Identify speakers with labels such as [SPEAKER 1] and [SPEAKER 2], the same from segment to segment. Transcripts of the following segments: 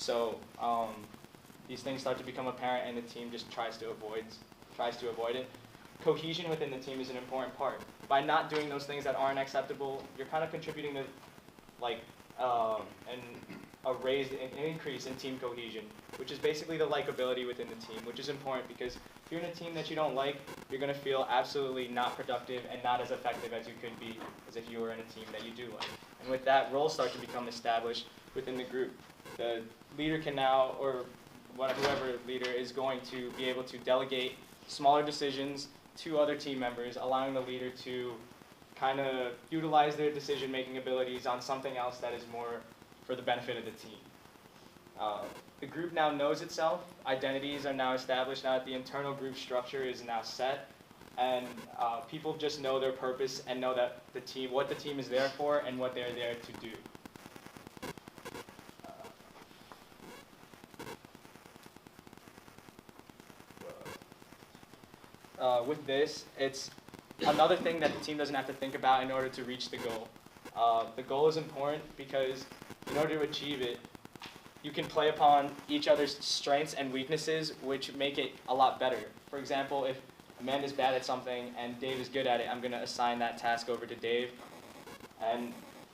[SPEAKER 1] So these things start to become apparent, and the team just tries to avoid it. Cohesion within the team is an important part. By not doing those things that aren't acceptable, you're kind of contributing to like an increase in team cohesion, which is basically the likability within the team, which is important because if you're in a team that you don't like, you're going to feel absolutely not productive and not as effective as you could be as if you were in a team that you do like. And with that, roles start to become established within the group. The leader can now, or whoever leader is going to be able to delegate smaller decisions to other team members, allowing the leader to kind of utilize their decision-making abilities on something else that is more for the benefit of the team. The group now knows itself. Identities are now established. Now that the internal group structure is now set, and people just know their purpose and know that what the team is there for and what they're there to do. With this, it's another thing that the team doesn't have to think about in order to reach the goal. The goal is important because in order to achieve it, you can play upon each other's strengths and weaknesses, which make it a lot better. For example, if Amanda's bad at something and Dave is good at it, I'm going to assign that task over to Dave, and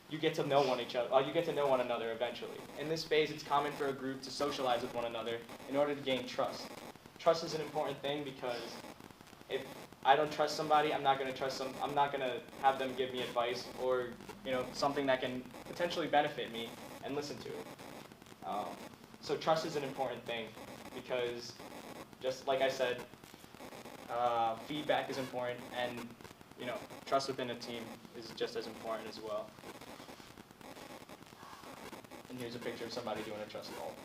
[SPEAKER 1] you get to know you get to know one another eventually. In this phase, it's common for a group to socialize with one another in order to gain trust. Trust is an important thing because if I don't trust somebody, I'm not going to have them give me advice or something that can potentially benefit me and listen to it. So trust is an important thing because, just like I said, feedback is important, and trust within a team is just as important as well. And here's a picture of somebody doing a trust fall.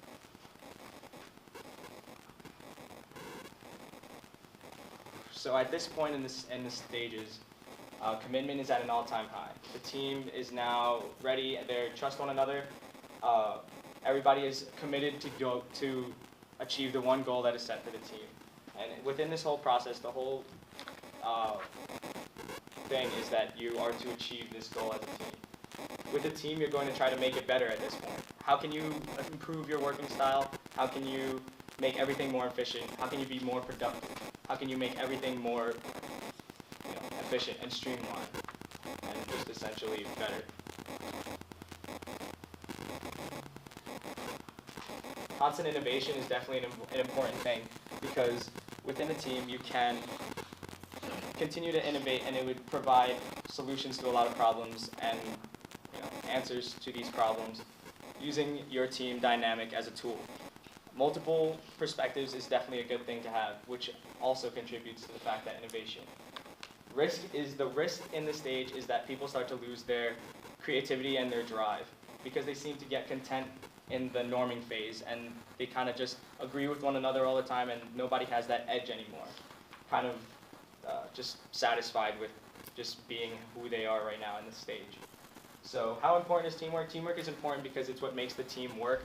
[SPEAKER 1] So at this point in the stages, commitment is at an all-time high. The team is now ready. They trust one another. Everybody is committed to achieve the one goal that is set for the team. And within this whole process, the whole thing is that you are to achieve this goal as a team. With a team, you're going to try to make it better at this point. How can you improve your working style? How can you make everything more efficient? How can you be more productive? How can you make everything more efficient and streamlined and just essentially better? Constant innovation is definitely an important thing because within a team you can continue to innovate, and it would provide solutions to a lot of problems and answers to these problems using your team dynamic as a tool. Multiple perspectives is definitely a good thing to have, which also contributes to the fact that innovation. The risk in this stage is that people start to lose their creativity and their drive because they seem to get content in the norming phase, and they kind of just agree with one another all the time, and nobody has that edge anymore. Kind of just satisfied with just being who they are right now in this stage. So how important is teamwork? Teamwork is important because it's what makes the team work.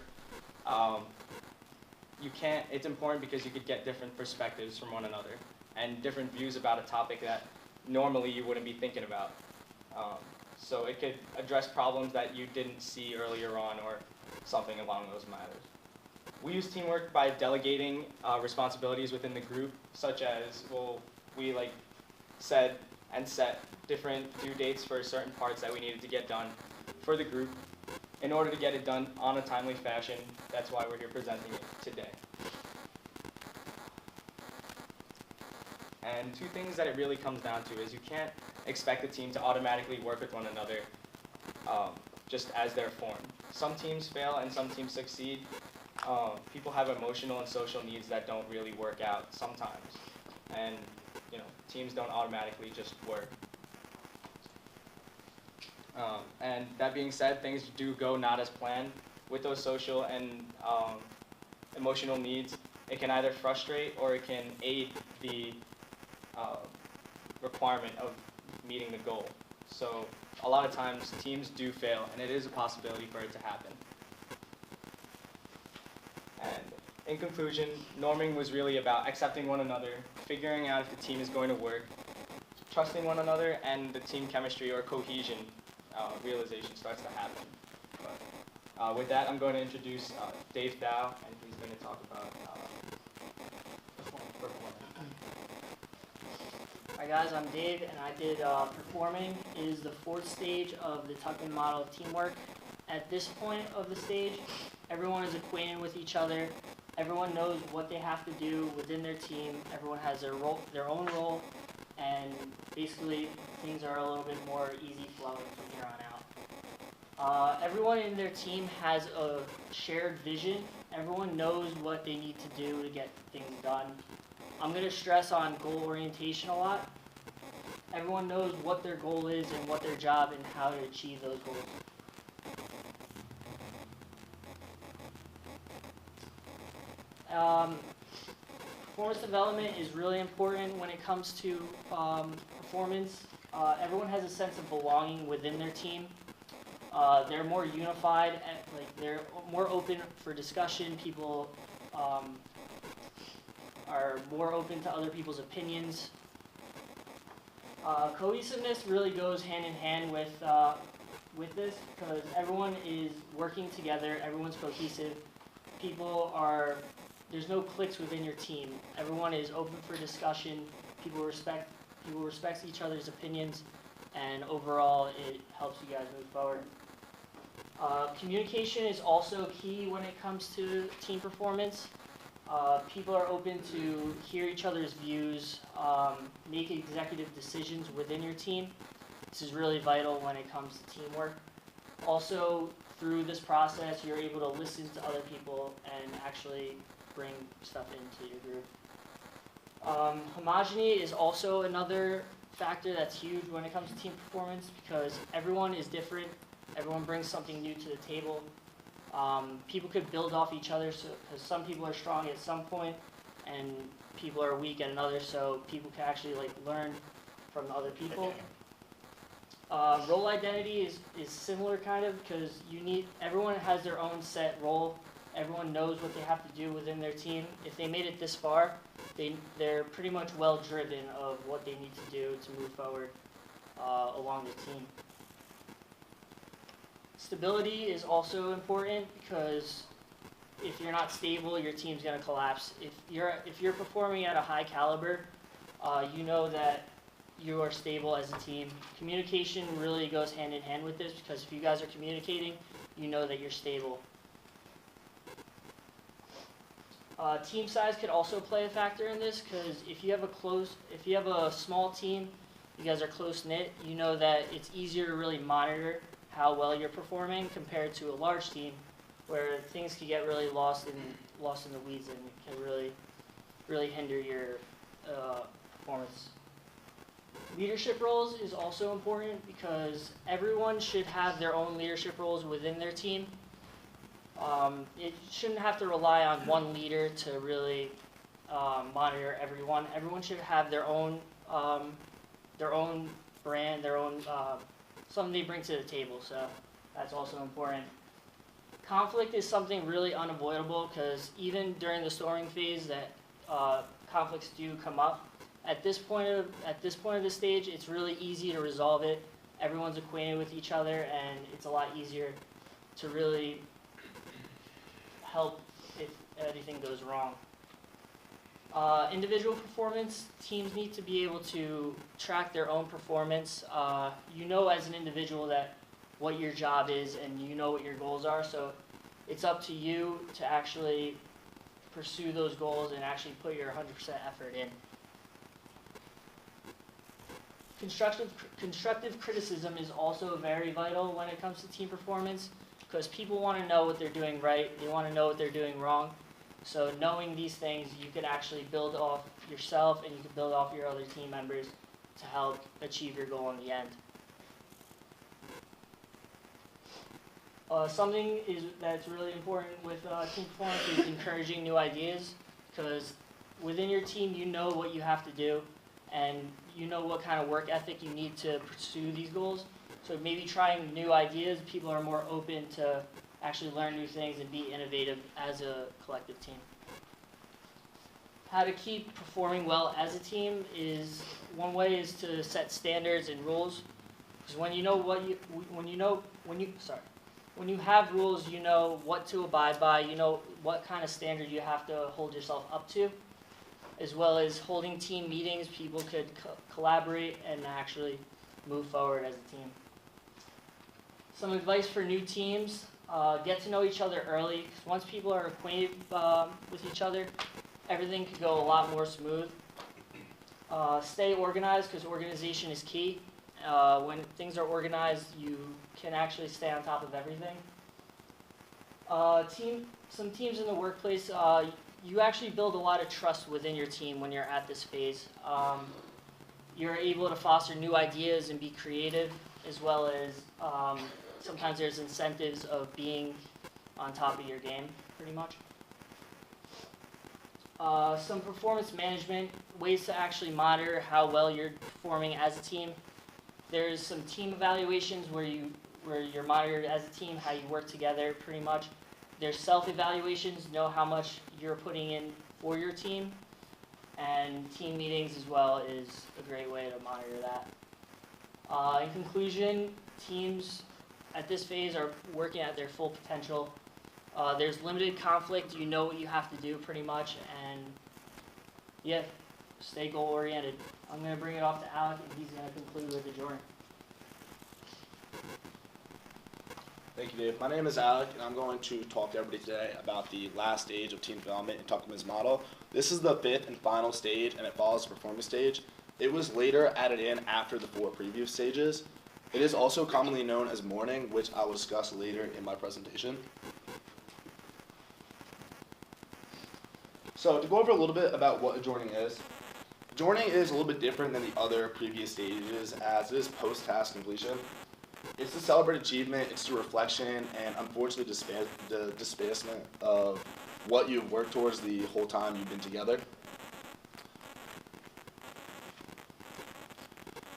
[SPEAKER 1] It's important because you could get different perspectives from one another and different views about a topic that normally you wouldn't be thinking about. So it could address problems that you didn't see earlier on or something along those matters. We use teamwork by delegating responsibilities within the group, such as, we said and set different due dates for certain parts that we needed to get done for the group in order to get it done on a timely fashion. That's why we're here presenting it today. And two things that it really comes down to is you can't expect the team to automatically work with one another just as they're formed. Some teams fail and some teams succeed. People have emotional and social needs that don't really work out sometimes. And teams don't automatically just work. And that being said, things do go not as planned. With those social and emotional needs, it can either frustrate or it can aid the requirement of meeting the goal. So a lot of times teams do fail, and it is a possibility for it to happen. And in conclusion, norming was really about accepting one another, figuring out if the team is going to work, trusting one another, and the team chemistry or cohesion realization starts to happen. But With that, I'm going to introduce Dave Dow, and he's going to talk about performance.
[SPEAKER 2] Hi guys, I'm Dave, and I did performing is the fourth stage of the Tuckman model of teamwork. At this point of the stage, everyone is acquainted with each other. Everyone knows what they have to do within their team. Everyone has their own role, and basically things are a little bit more easy flowing from here on out. Everyone in their team has a shared vision. Everyone knows what they need to do to get things done. I'm going to stress on goal orientation a lot. Everyone knows what their goal is and what their job and how to achieve those goals. Performance development is really important when it comes to performance. Everyone has a sense of belonging within their team. They're more unified, and, they're more open for discussion. People are more open to other people's opinions. Cohesiveness really goes hand in hand with this, because everyone is working together. Everyone's cohesive. There's no cliques within your team. Everyone is open for discussion. People respect each other's opinions, and overall, it helps you guys move forward. Communication is also key when it comes to team performance. People are open to hear each other's views, make executive decisions within your team. This is really vital when it comes to teamwork. Also, through this process, you're able to listen to other people and actually bring stuff into your group. Homogeny is also another factor that's huge when it comes to team performance, because everyone is different. Everyone brings something new to the table. People could build off each other, because some people are strong at some point and people are weak at another, so people can actually learn from the other people. Role identity is similar kind of, because everyone has their own set role. Everyone knows what they have to do within their team. If they made it this far, they're pretty much well driven of what they need to do to move forward along the team. Stability is also important, because if you're not stable, your team's going to collapse. If you're performing at a high caliber, you know that you are stable as a team. Communication really goes hand in hand with this, because if you guys are communicating, you know that you're stable. Team size could also play a factor in this, because if you have a small team, you guys are close knit, you know that it's easier to really monitor how well you're performing compared to a large team, where things can get really lost in the weeds, and it can really hinder your performance. Leadership roles is also important, because everyone should have their own leadership roles within their team. It shouldn't have to rely on one leader to really monitor everyone. Everyone should have their own brand, their own something they bring to the table, so that's also important. Conflict is something really unavoidable, because even during the storming phase, that conflicts do come up. At this point of the stage, it's really easy to resolve it. Everyone's acquainted with each other, and it's a lot easier to really help if anything goes wrong. Individual performance, teams need to be able to track their own performance. You know as an individual what your job is, and you know what your goals are, so it's up to you to actually pursue those goals and actually put your 100% effort in. Constructive criticism is also very vital when it comes to team performance, because people want to know what they're doing right, they want to know what they're doing wrong. So knowing these things, you could actually build off yourself, and you can build off your other team members to help achieve your goal in the end. Something that's really important with team performance is encouraging new ideas, because within your team, you know what you have to do, and you know what kind of work ethic you need to pursue these goals. So maybe trying new ideas, people are more open to actually learn new things and be innovative as a collective team. How to keep performing well as a team is, one way is to set standards and rules. Because when when you have rules, you know what to abide by, you know what kind of standard you have to hold yourself up to, as well as holding team meetings. People could collaborate and actually move forward as a team. Some advice for new teams: get to know each other early. 'Cause once people are acquainted with each other, everything could go a lot more smooth. Stay organized, because organization is key. When things are organized, you can actually stay on top of everything. Some teams in the workplace, you actually build a lot of trust within your team when you're at this phase. You're able to foster new ideas and be creative, as well as sometimes there's incentives of being on top of your game, pretty much. Some performance management, ways to actually monitor how well you're performing as a team. There's some team evaluations where you're monitored as a team, how you work together, pretty much. There's self-evaluations, know how much you're putting in for your team. And team meetings as well is a great way to monitor that. In conclusion, teams at this phase are working at their full potential. There's limited conflict, you know what you have to do pretty much, and yeah, stay goal-oriented. I'm going to bring it off to Alec, and he's going to conclude with the Jordan.
[SPEAKER 3] Thank you, Dave. My name is Alec, and I'm going to talk to everybody today about the last stage of team development in Tuckerman's model. This is the 5th and final stage, and it follows the performance stage. It was later added in after the 4 previous stages. It is also commonly known as morning, which I will discuss later in my presentation. So to go over a little bit about what adjourning is. Adjourning is a little bit different than the other previous stages, as it is post-task completion. It's to celebrate achievement, it's to reflection, and unfortunately the displacement of what you've worked towards the whole time you've been together.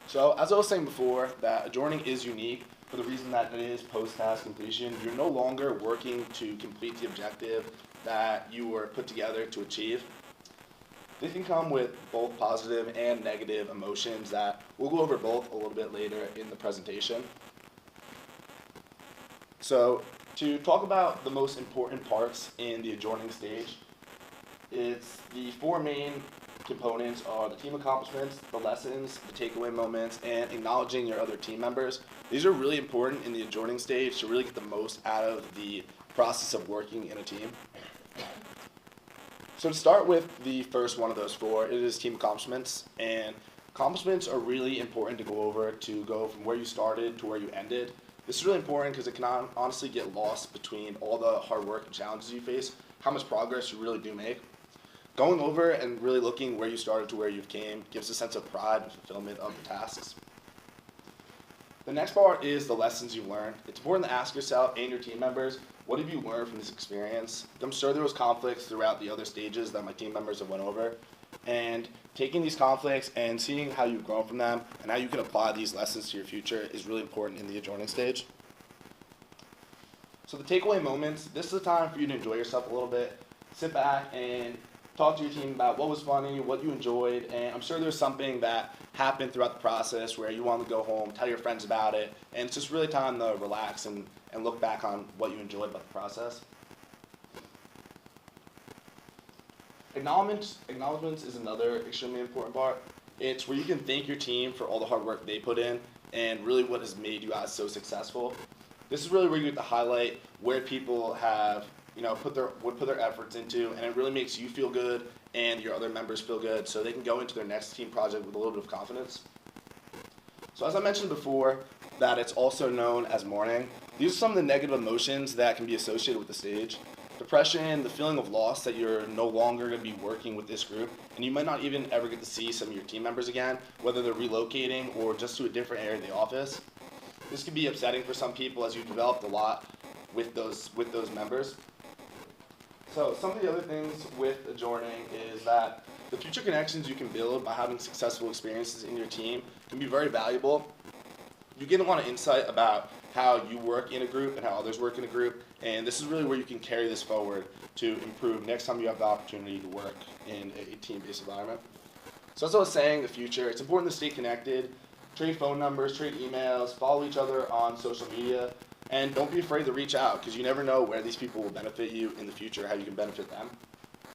[SPEAKER 3] So as I was saying before, that adjourning is unique for the reason that it is post-task completion. You're no longer working to complete the objective that you were put together to achieve. They can come with both positive and negative emotions that we'll go over both a little bit later in the presentation. So to talk about the most important parts in the adjourning stage, it's the 4 main components are the team accomplishments, the lessons, the takeaway moments, and acknowledging your other team members. These are really important in the adjourning stage to really get the most out of the process of working in a team. So to start with the first one of those 4, it is team accomplishments, and accomplishments are really important to go over to go from where you started to where you ended. This is really important because it can honestly get lost between all the hard work and challenges you face, how much progress you really do make. Going over and really looking where you started to where you've came gives a sense of pride and fulfillment of the tasks. The next part is the lessons you learned. It's important to ask yourself and your team members, what have you learned from this experience? I'm sure there was conflicts throughout the other stages that my team members have went over. And taking these conflicts and seeing how you've grown from them and how you can apply these lessons to your future is really important in the adjourning stage. So the takeaway moments, this is a time for you to enjoy yourself a little bit. Sit back and talk to your team about what was funny, what you enjoyed, and I'm sure there's something that happened throughout the process where you want to go home, tell your friends about it, and it's just really time to relax and look back on what you enjoyed about the process. Acknowledgements is another extremely important part. It's where you can thank your team for all the hard work they put in and really what has made you guys so successful. This is really where you get to highlight where people have put their efforts into, and it really makes you feel good and your other members feel good so they can go into their next team project with a little bit of confidence. So as I mentioned before, that it's also known as mourning. These are some of the negative emotions that can be associated with the stage. Depression, the feeling of loss that you're no longer going to be working with this group, and you might not even ever get to see some of your team members again, whether they're relocating or just to a different area of the office. This can be upsetting for some people as you've developed a lot with those members. So some of the other things with adjourning is that the future connections you can build by having successful experiences in your team can be very valuable. You get a lot of insight about how you work in a group and how others work in a group, and this is really where you can carry this forward to improve next time you have the opportunity to work in a team-based environment. So as I was saying, the future, it's important to stay connected, trade phone numbers, trade emails, follow each other on social media, And don't be afraid to reach out because you never know where these people will benefit you in the future, how you can benefit them.